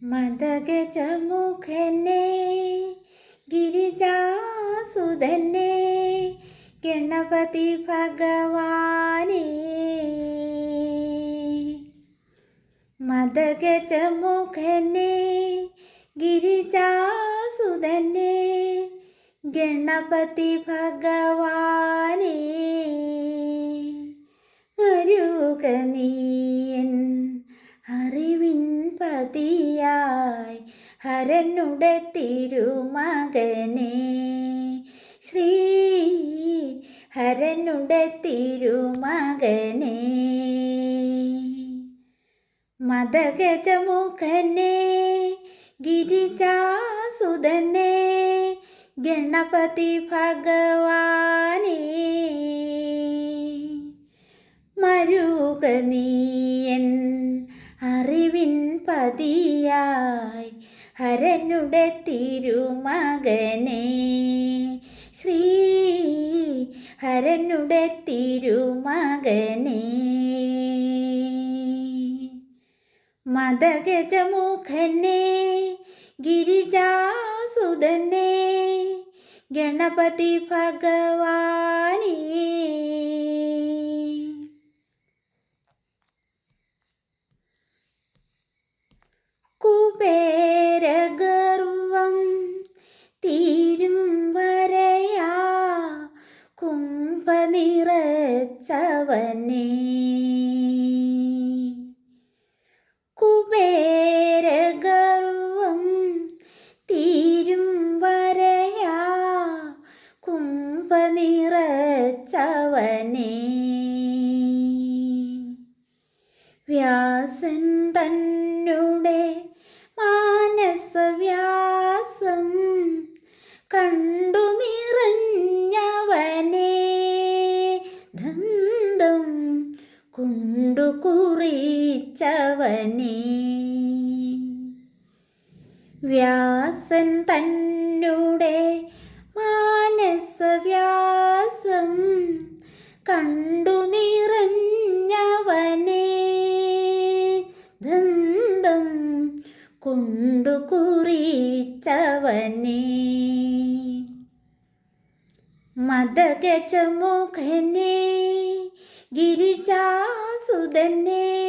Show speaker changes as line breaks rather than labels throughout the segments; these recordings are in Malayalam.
മദഗജമുഖനെ ഗിരിജാസുതനെ ഗണപതി ഭഗവാനേ. മദഗജമുഖനെ ഗിരിജാസുതനെ ഗണപതി ഭഗവാനേ. വരുക നീയൻ അറിവിൻ പതിയായി ഹരനുടെ തിരുമകനെ. ശ്രീ ഹരനുടെ തിരുമകനെ. മദഗജമുഖനെ ഗിരിജാസുതനെ ഗണപതി ഭഗവാനേ. മരുക നീയൻ അറിവിൻ പതിയായി ഹരനുടെ തിരുമകനെ. ശ്രീ ഹരനുടെ തിരുമകനെ. മദഗജമുഖനെ ഗിരിജാസുതനെ ഗണപതി ഭഗവാനേ. കുബേരഗർവം തീരും വരയാ കുംഭനിറച്ചവനേ. കുബേരഗർവം തീരും വരയാ കുംഭനിറച്ചവനേ. വ്യാസൻ തന്നുടെ മാനസവ്യാസം കണ്ടു നിറഞ്ഞവനേ. ദന്തം കൊണ്ടു കുറിച്ചവനേ. വ്യാസൻ തന്നുടെ മാനസവ്യാസം കണ്ടു നിറഞ്ഞവനേ. ദന്തം കൊണ്ടു കുറിച്ചവനേ. മദഗജമുഖനെ ഗിരിജാസുതനെ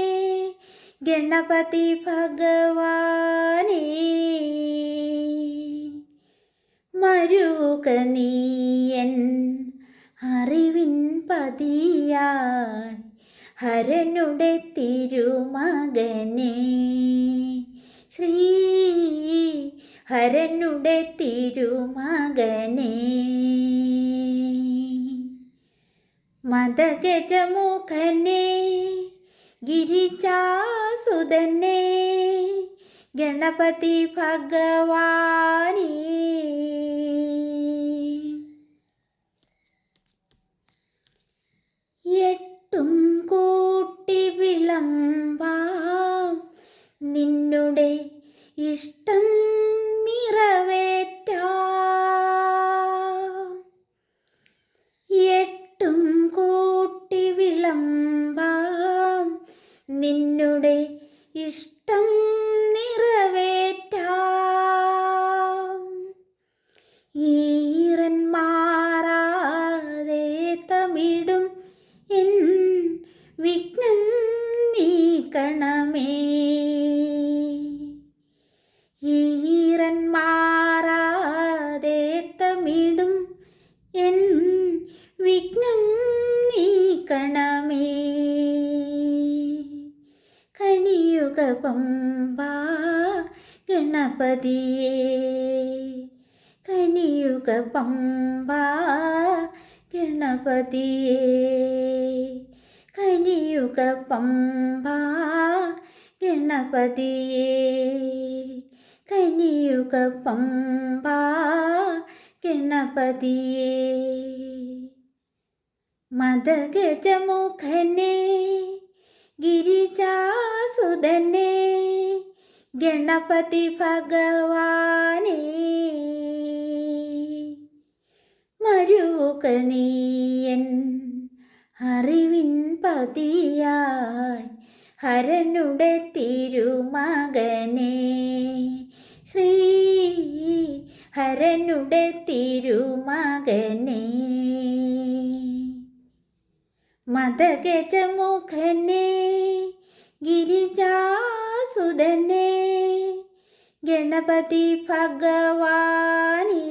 ഗണപതി ഭഗവാനേ. മരുക നീയൻ അറിവിൻ പതിയായി ഹരനുടെ തിരുമകനെ. ശ്രീ ഹരനുടെ തിരുമകനെ. മദഗജമുഖനെ ഗിരിജാസുതനെ ഗണപതി ഭഗവാനേ. എട്ടും കൂട്ടി വിളമ്പാം നിന്നുടെ ഇഷ്ടം നിറവേറ്റാം. എട്ടും കൂട്ടി വിളമ്പാം നിന്നുടെ ഇഷ്ടം നിറവേറ്റാം. ഈറൻ മാറാതെ തമിടും എൻ വിഘ്നം നീക്കണമേ. ഈറൻ മാറാതെ തമിടും എൻ വിഘ്നം നീക്കണമേ. കനിയുക പമ്പാ ഗണപതിയേ. കനിയുക പമ്പാ ഗണപതിയേ. കനിയുക പമ്പാ ഗണപതിയേ. കനിയുക പമ്പാ ഗണപതിയേ. മദഗജമുഖനെ ഗിരിജാസുതനെ ഗണപതി ഭഗവാനേ. മരുക നീയൻ അറിവിൻ പതിയായി ഹരനുടെ തിരുമകനെ. ഹരനുടെ തിരുമകനെ മദഗജമുഖനെ ഗിരിജാസുതനെ ഗണപതി ഭഗവാനേ